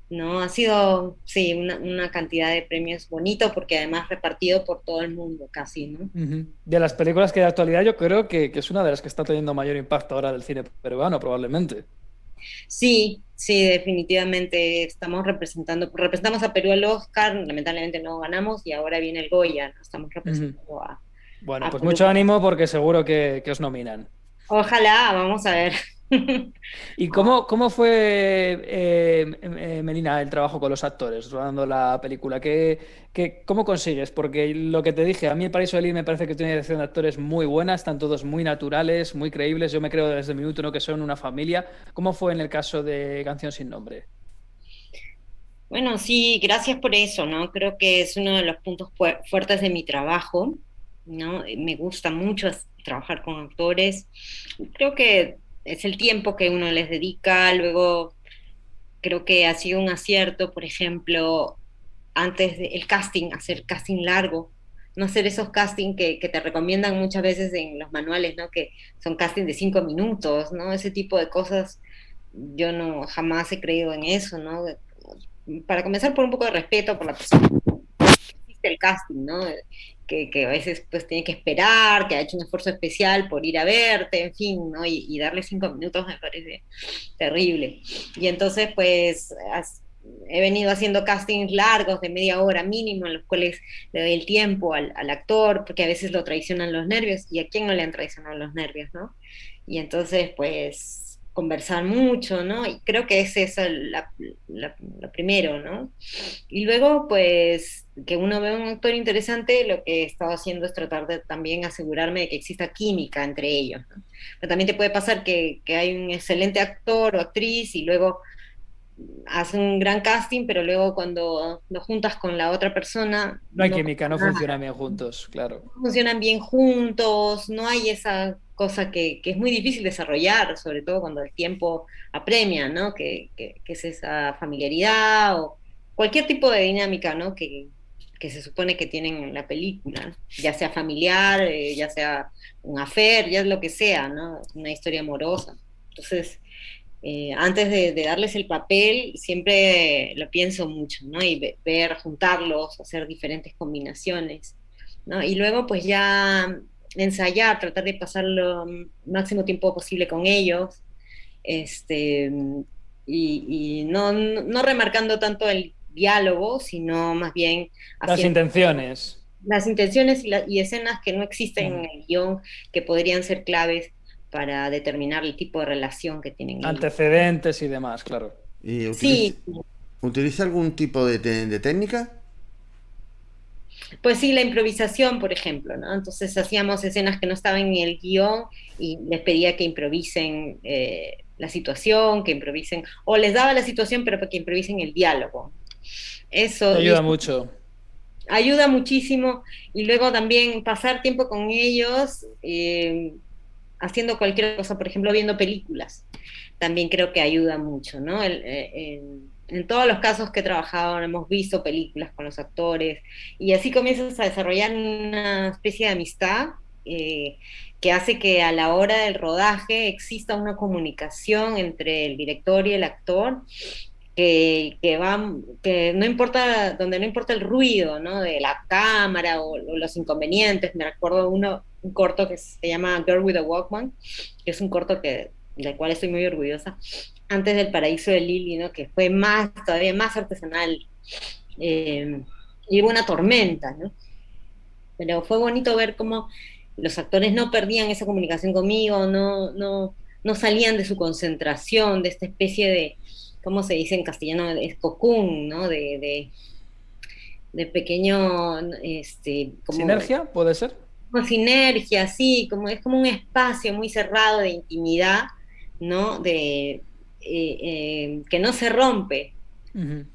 ¿No? Ha sido, sí, una cantidad de premios bonito porque además repartido por todo el mundo casi, ¿no? Ujú. De las películas que de actualidad yo creo que es una de las que está teniendo mayor impacto ahora del cine peruano, probablemente. Sí, sí, definitivamente representamos a Perú al Oscar, lamentablemente no ganamos y ahora viene el Goya, ¿no? Estamos Ujú. representando Bueno, a pues Perú. mucho ánimo porque seguro que os nominan. Ojalá, vamos a ver. ¿Y cómo fue, Melina, el trabajo con los actores rodando la película? ¿Cómo consigues? Porque lo que te dije, a mí El Paraíso de Lili me parece que tiene una dirección de actores muy buena, están todos muy naturales, muy creíbles. Yo me creo desde el minuto uno que son una familia. ¿Cómo fue en el caso de Canción sin Nombre? Bueno, sí, gracias por eso, ¿no? Creo que es uno de los puntos fuertes de mi trabajo, ¿no? Me gusta mucho trabajar con actores. Creo que es el tiempo que uno les dedica, luego creo que ha sido un acierto, por ejemplo, antes del casting, hacer casting largo, no hacer esos casting que te recomiendan muchas veces en los manuales, ¿no? Que son casting de 5 minutos, ¿no? Ese tipo de cosas, yo no jamás he creído en eso, ¿no? Para comenzar por un poco de respeto por la persona que existe el casting, ¿no? Que a veces pues tiene que esperar, que ha hecho un esfuerzo especial por ir a verte, en fin, ¿no? Y darle 5 minutos me parece terrible. Y entonces pues he venido haciendo castings largos de media hora mínimo, en los cuales le doy el tiempo al actor, porque a veces lo traicionan los nervios, y a quién no le han traicionado los nervios, ¿no? Y entonces pues conversar mucho, ¿no? Y creo que es eso lo primero, ¿no? Y luego, pues, que uno ve un actor interesante, lo que he estado haciendo es tratar de también asegurarme de que exista química entre ellos, ¿no? Pero también te puede pasar que hay un excelente actor o actriz y luego hace un gran casting, pero luego cuando lo juntas con la otra persona, No hay no química, no pasa funcionan nada, bien juntos, claro. no funcionan bien juntos, no hay esa cosa que es muy difícil desarrollar, sobre todo cuando el tiempo apremia, ¿no? Que es esa familiaridad o cualquier tipo de dinámica, ¿no? Que se supone que tienen en la película, ¿no? Ya sea familiar, ya sea un affair, ya es lo que sea, ¿no? Una historia amorosa. Entonces, antes de darles el papel, siempre lo pienso mucho, ¿no? Y ver, juntarlos, hacer diferentes combinaciones, ¿no? Y luego, pues ya ensayar, tratar de pasar lo máximo tiempo posible con ellos, este, y no remarcando tanto el diálogo, sino más bien Las haciendo intenciones. las intenciones y escenas que no existen en Ujú. el guión, que podrían ser claves para determinar el tipo de relación que tienen ellos. Antecedentes y demás, claro. ¿Y Sí, utiliza algún tipo de técnica? pues sí, la improvisación, por ejemplo, ¿no? Entonces hacíamos escenas que no estaban en el guión y les pedía que improvisen la situación, que improvisen, o les daba la situación, pero para que improvisen el diálogo. Te Eso, y ayuda eso mucho. ayuda muchísimo. Y luego también pasar tiempo con ellos, haciendo cualquier cosa, por ejemplo, viendo películas, también creo que ayuda mucho, ¿no? En todos los casos que he trabajado hemos visto películas con los actores y así comienzas a desarrollar una especie de amistad, eh, que hace que a la hora del rodaje exista una comunicación entre el director y el actor que no importa, donde no importa el ruido, ¿no? De la cámara o los inconvenientes. Me recuerdo un corto que se llama Girl with a Walkman, que es un corto del cual estoy muy orgullosa, antes del Paraíso de Lily, ¿no? Que fue todavía más artesanal, eh, y hubo una tormenta, ¿no? Pero fue bonito ver cómo los actores no perdían esa comunicación conmigo, no salían de su concentración, de esta especie de, ¿cómo se dice en castellano? Es cocoon, ¿no? De pequeño, ¿Sinergia? ¿Puede ser? como sinergia, sí, como es como un espacio muy cerrado de intimidad, ¿no? Que no se rompe, Ujú.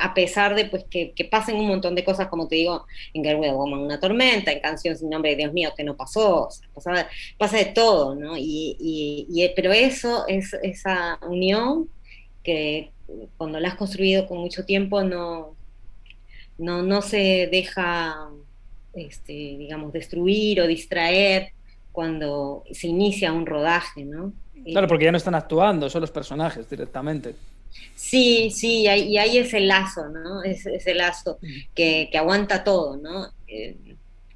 a pesar de pues que pasen un montón de cosas, como te digo, en Girl with a Woman una tormenta, en Canción sin nombre, Dios mío, que no pasó, o sea, pasa de todo, ¿no? Pero eso, esa unión que cuando la has construido con mucho tiempo no se deja, digamos, destruir o distraer cuando se inicia un rodaje, ¿no? Claro, porque ya no están actuando, son los personajes directamente. Sí, sí, y hay ese lazo, ¿no? Ese lazo Ujú. que aguanta todo, ¿no?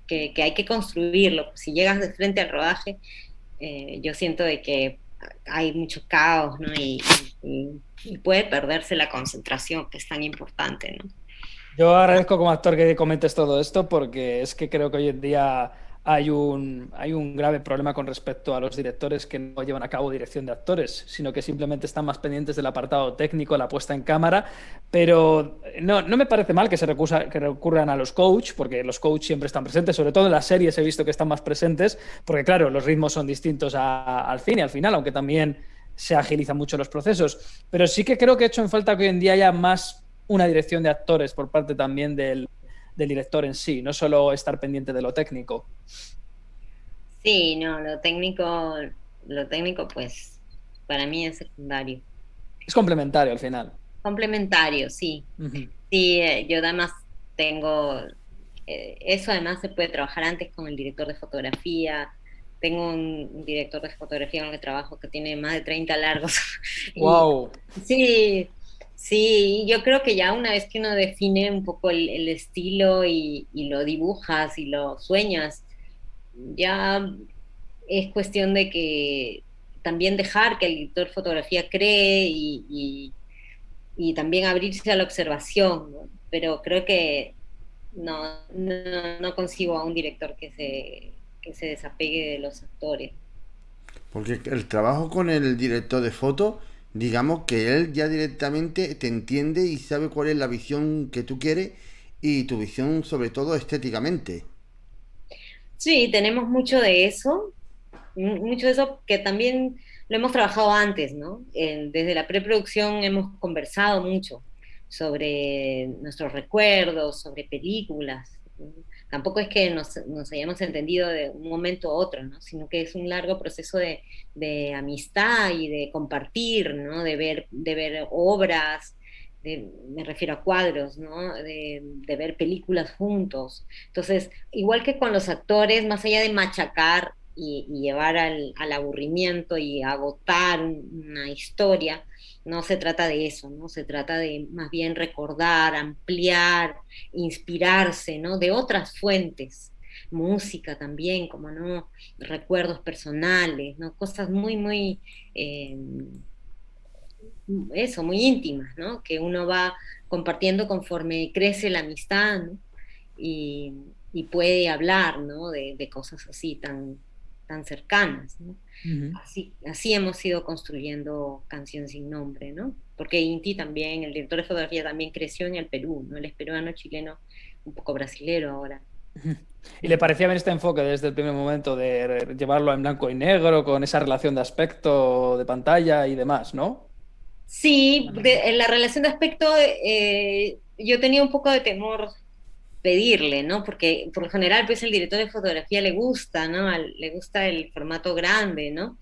Que hay que construirlo. Si llegas de frente al rodaje, yo siento de que hay mucho caos, ¿no? Y puede perderse la concentración, que es tan importante, ¿no? Yo agradezco como actor que comentes todo esto porque es que creo que hoy en día hay un grave problema con respecto a los directores que no llevan a cabo dirección de actores, sino que simplemente están más pendientes del apartado técnico, la puesta en cámara. Pero no me parece mal que recurran a los coach, porque los coach siempre están presentes, sobre todo en las series he visto que están más presentes, porque claro, los ritmos son distintos al cine al final, aunque también se agilizan mucho los procesos. Pero sí que creo que he hecho en falta que hoy en día haya más una dirección de actores por parte también del director en sí, no solo estar pendiente de lo técnico. Sí, no, lo técnico, pues, para mí es secundario. Es complementario al final. Complementario, sí. Ujú. Sí, yo además tengo, eso además se puede trabajar antes con el director de fotografía. Tengo un director de fotografía con el que trabajo que tiene más de 30 largos. Y Wow. sí, sí, yo creo que ya una vez que uno define un poco el estilo y lo dibujas y lo sueñas, ya es cuestión de que también dejar que el director de fotografía cree y también abrirse a la observación, ¿no? Pero creo que no consigo a un director que se desapegue de los actores. Porque el trabajo con el director de foto, digamos que él ya directamente te entiende y sabe cuál es la visión que tú quieres y tu visión sobre todo estéticamente. Sí, tenemos mucho de eso que también lo hemos trabajado antes, ¿no? Desde la preproducción hemos conversado mucho sobre nuestros recuerdos, sobre películas. Tampoco es que nos hayamos entendido de un momento a otro, ¿no? Sino que es un largo proceso de amistad y de compartir, ¿no? De ver obras, me refiero a cuadros, ¿no? De ver películas juntos. Entonces, igual que con los actores, más allá de machacar y llevar al aburrimiento y agotar una historia, no se trata de eso, ¿no? Se trata de más bien recordar, ampliar, inspirarse, ¿no? De otras fuentes, música también, como no, recuerdos personales, ¿no? Cosas muy, muy, eso, muy íntimas, ¿no? Que uno va compartiendo conforme crece la amistad, ¿no? Y, y puede hablar, ¿no? De cosas así tan cercanas, ¿no? Ujú. Así hemos ido construyendo Canción Sin Nombre, ¿no? Porque Inti también, el director de fotografía, también creció en el Perú, ¿no? Él es peruano, chileno, un poco brasilero ahora. ¿Y le parecía bien este enfoque desde el primer momento de llevarlo en blanco y negro, con esa relación de aspecto de pantalla y demás, ¿no? Sí, en la relación de aspecto yo tenía un poco de temor pedirle, ¿no? Porque por lo general, pues el director de fotografía le gusta, ¿no? Le gusta el formato grande, ¿no?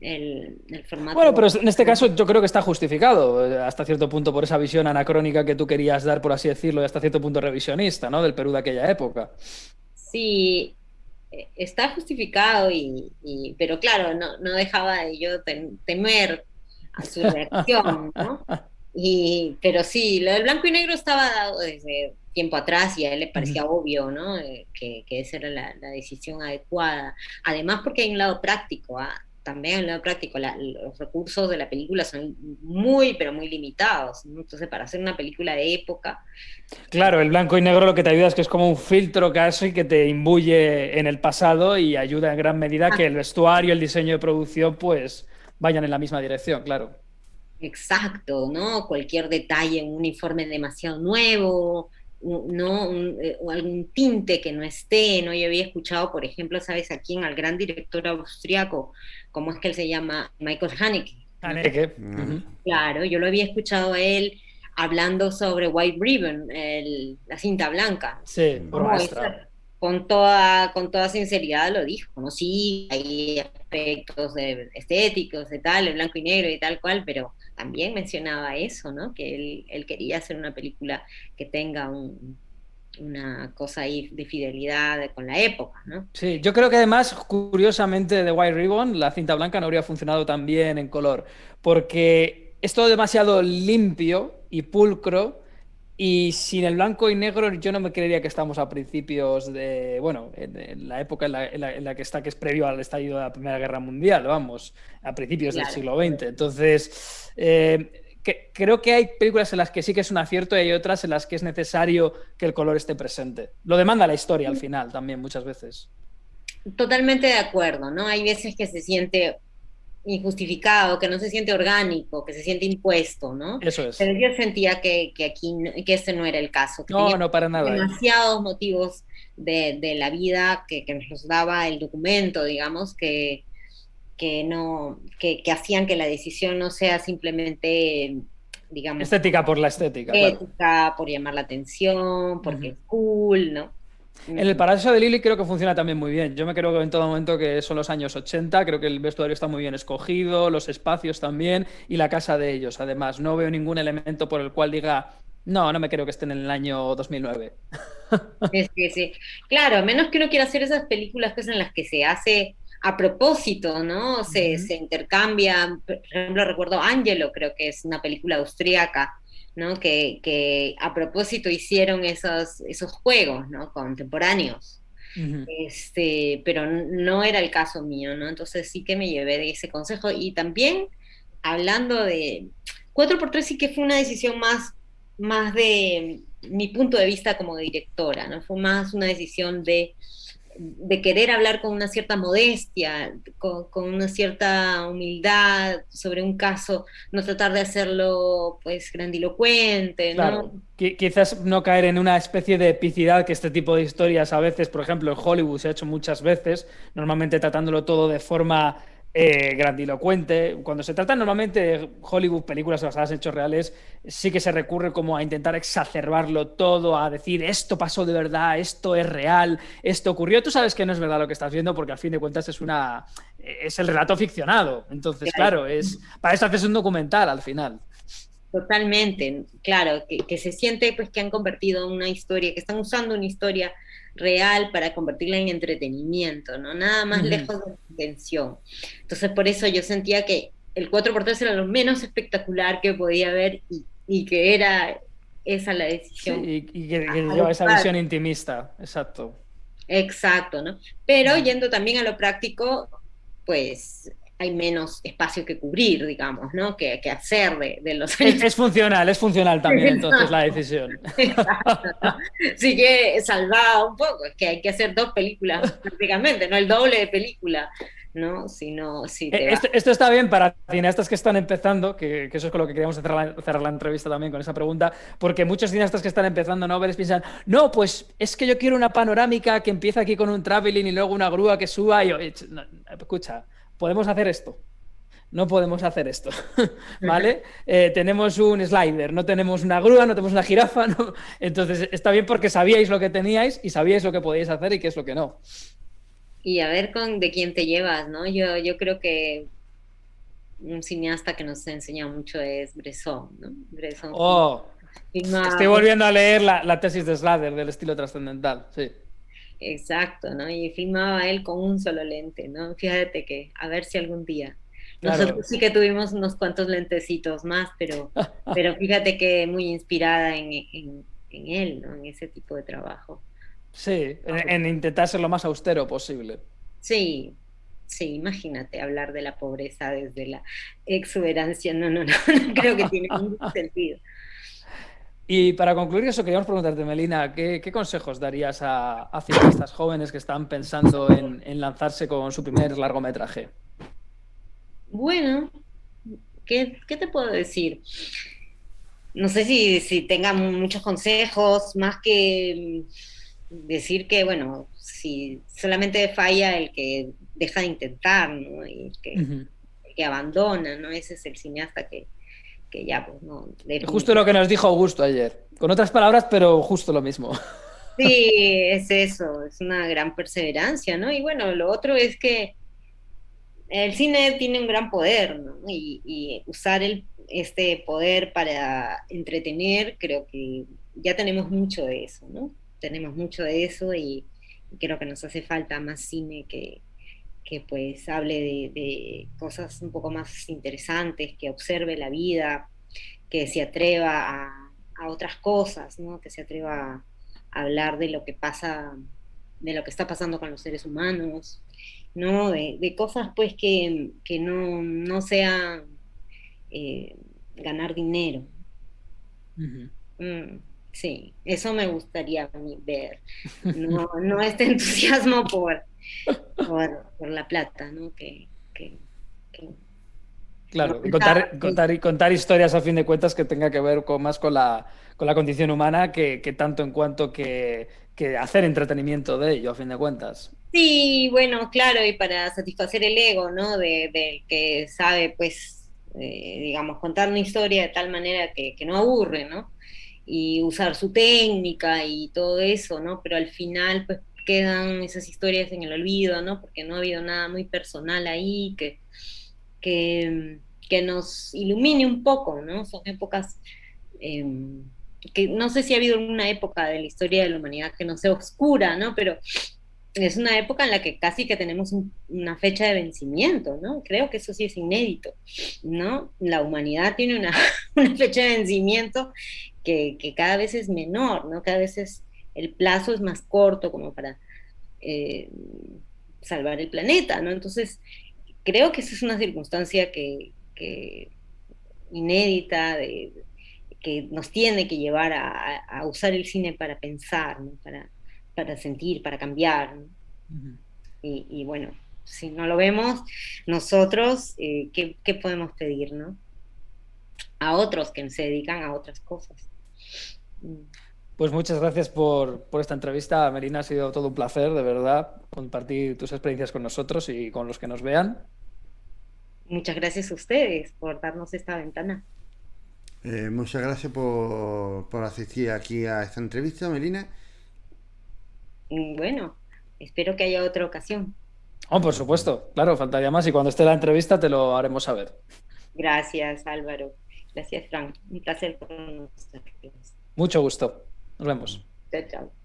El Bueno, formato... pero en este caso yo creo que está justificado hasta cierto punto por esa visión anacrónica que tú querías dar, por así decirlo, y hasta cierto punto revisionista, ¿no? Del Perú de aquella época. Sí, está justificado, pero claro, no dejaba de yo temer a su reacción, ¿no? Pero sí, lo del blanco y negro estaba dado desde tiempo atrás y a él le parecía obvio, ¿no? Que esa era la decisión adecuada. Además, porque hay un lado práctico, ¿ah? También hay un lado práctico. Los recursos de la película son muy, pero muy limitados, ¿no? Entonces, para hacer una película de época, Claro, el blanco y negro lo que te ayuda es que es como un filtro casi que te imbuye en el pasado y ayuda en gran medida que el vestuario, el diseño de producción, pues vayan en la misma dirección, claro. exacto, ¿no? Cualquier detalle, un uniforme demasiado nuevo, ¿no? O algún tinte que no esté, ¿no? Yo había escuchado, por ejemplo, ¿sabes a quién? Al gran director austriaco, ¿cómo es que él se llama? Michael Haneke, ¿no? Haneke. Mm. Ujú. Claro, yo lo había escuchado a él hablando sobre White Ribbon, la cinta blanca. Sí, obra Como maestra. con toda sinceridad lo dijo, ¿no? Sí, hay aspectos estéticos, de tal, de blanco y negro y tal cual, pero también mencionaba eso, ¿no? Que él quería hacer una película que tenga una cosa ahí de fidelidad con la época, ¿no? Sí, yo creo que además, curiosamente, de White Ribbon, la cinta blanca no habría funcionado tan bien en color, porque es todo demasiado limpio y pulcro, y sin el blanco y negro yo no me creería que estamos a principios de, bueno, en la época en la que está, que es previo al estallido de la Primera Guerra Mundial, vamos, a principios del Claro. siglo XX. Entonces, creo que hay películas en las que sí que es un acierto y hay otras en las que es necesario que el color esté presente. Lo demanda la historia al final también, muchas veces. Totalmente de acuerdo, ¿no? Hay veces que se siente injustificado, que no se siente orgánico, que se siente impuesto, ¿no? Eso es. Pero yo sentía que aquí, que ese no era el caso, que No, tenía no para nada, ¿eh? demasiados motivos de la vida que nos daba el documento, digamos, que hacían que la decisión no sea simplemente, digamos, Estética por la estética, claro. ética, por llamar la atención, porque Ujú. es cool, ¿no? En el Paraíso de Lily creo que funciona también muy bien. Yo me creo que en todo momento que son los años 80, creo que el vestuario está muy bien escogido, los espacios también y la casa de ellos. Además, no veo ningún elemento por el cual diga, no, no me creo que estén en el año 2009. Sí, sí. Claro, a menos que uno quiera hacer esas películas pues, en las que se hace a propósito, ¿no? Ujú. Se intercambia, por ejemplo, recuerdo Angelo, creo que es una película austríaca, ¿no? Que a propósito hicieron esos juegos, ¿no? Contemporáneos. Ujú. Pero no era el caso mío, ¿no? Entonces sí que me llevé de ese consejo. Y también, hablando de 4x3 sí que fue una decisión más de mi punto de vista como directora, ¿no? Fue más una decisión de querer hablar con una cierta modestia, con una cierta humildad sobre un caso, no tratar de hacerlo pues grandilocuente, Claro, ¿no? quizás no caer en una especie de epicidad que este tipo de historias a veces, por ejemplo, en Hollywood se ha hecho muchas veces, normalmente tratándolo todo de forma grandilocuente. Cuando se trata normalmente de Hollywood, películas basadas en hechos reales, sí que se recurre como a intentar exacerbarlo todo, a decir esto pasó de verdad, esto es real, esto ocurrió. Tú sabes que no es verdad lo que estás viendo porque al fin de cuentas es el relato ficcionado. Entonces, claro, para eso haces un documental al final. Totalmente, claro, que se siente pues que han convertido una historia, que están usando una historia real para convertirla en entretenimiento, ¿no? Nada más lejos de la intención. Entonces por eso yo sentía que el 4x3 era lo menos espectacular que podía haber y que era esa la decisión. Sí, y que lleva esa visión intimista, exacto. Exacto, ¿no? Pero yendo también a lo práctico, pues hay menos espacio que cubrir, digamos, ¿no? Que hacer de los años. Es funcional también entonces la decisión. Exacto, ¿no? Sí que salvaba un poco, es que hay que hacer 2 películas prácticamente, no el doble de película, ¿no? Si no, si te va. Esto está bien para cineastas que están empezando, que eso es con lo que queríamos cerrar la entrevista también con esa pregunta, porque muchos cineastas que están empezando noveles piensan, no, pues es que yo quiero una panorámica que empieza aquí con un traveling y luego una grúa que suba y no, escucha, podemos hacer esto. No podemos hacer esto, ¿vale? Tenemos un slider, no tenemos una grúa, no tenemos una jirafa, ¿no? Entonces está bien porque sabíais lo que teníais y sabíais lo que podíais hacer y qué es lo que no. Y a ver de quién te llevas, ¿no? Yo creo que un cineasta que nos ha enseñado mucho es Bresson, ¿no? Bresson estoy volviendo a leer la tesis de Slater del estilo trascendental, sí. Exacto, ¿no? Y filmaba él con un solo lente, ¿no? Fíjate que a ver si algún día. Claro. Nosotros sí que tuvimos unos cuantos lentecitos más, pero fíjate que muy inspirada en él, ¿no? En ese tipo de trabajo. Sí, en intentar ser lo más austero posible. Sí, sí, imagínate hablar de la pobreza desde la exuberancia. No creo que tiene ningún sentido. Y para concluir eso, queríamos preguntarte, Melina, ¿qué consejos darías a cineastas jóvenes que están pensando en lanzarse con su primer largometraje? Bueno, ¿qué te puedo decir? No sé si tengan muchos consejos, más que decir que, bueno, si solamente falla el que deja de intentar, ¿no? Y el que abandona, ¿no? Ese es el cineasta que ya, pues, no. Justo lo que nos dijo Augusto ayer. Con otras palabras, pero justo lo mismo. Sí, es eso, es una gran perseverancia, ¿no? Y bueno, lo otro es que el cine tiene un gran poder, ¿no? Y usar este poder para entretener, creo que ya tenemos mucho de eso, ¿no? Tenemos mucho de eso y creo que nos hace falta más cine que pues hable de cosas un poco más interesantes, que observe la vida, que se atreva a otras cosas, ¿no? Que se atreva a hablar de lo que pasa, de lo que está pasando con los seres humanos, ¿no? De cosas pues que no sean ganar dinero. Sí, eso me gustaría a mí ver. No este entusiasmo por la plata, ¿no? Claro, no, contar historias a fin de cuentas que tenga que ver más con la condición humana que tanto en cuanto que hacer entretenimiento de ello, a fin de cuentas. Sí, bueno, claro, y para satisfacer el ego, ¿no? Del que sabe, pues, digamos, contar una historia de tal manera que no aburre, ¿no? Y usar su técnica y todo eso, ¿no? Pero al final, pues, quedan esas historias en el olvido, ¿no? Porque no ha habido nada muy personal ahí que nos ilumine un poco, ¿no? Son épocas que no sé si ha habido alguna época de la historia de la humanidad que no sea oscura, ¿no? Pero es una época en la que casi que tenemos una fecha de vencimiento, ¿no? Creo que eso sí es inédito, ¿no? La humanidad tiene una fecha de vencimiento que cada vez es menor, ¿no? Cada vez el plazo es más corto como para salvar el planeta, ¿no? Entonces, creo que esa es una circunstancia que inédita, que nos tiene que llevar a usar el cine para pensar, ¿no? Para sentir, para cambiar, ¿no? Y bueno, si no lo vemos, nosotros, ¿qué podemos pedir, no? A otros que se dedican a otras cosas. Pues muchas gracias por esta entrevista, Melina. Ha sido todo un placer, de verdad, compartir tus experiencias con nosotros y con los que nos vean. Muchas gracias a ustedes por darnos esta ventana. Muchas gracias por asistir aquí a esta entrevista, Melina. Bueno, espero que haya otra ocasión. Oh, por supuesto, claro, faltaría más y cuando esté la entrevista te lo haremos saber. Gracias, Álvaro. Gracias, Frank. Un placer conocerlos. Mucho gusto. Nos vemos. Chao, chao.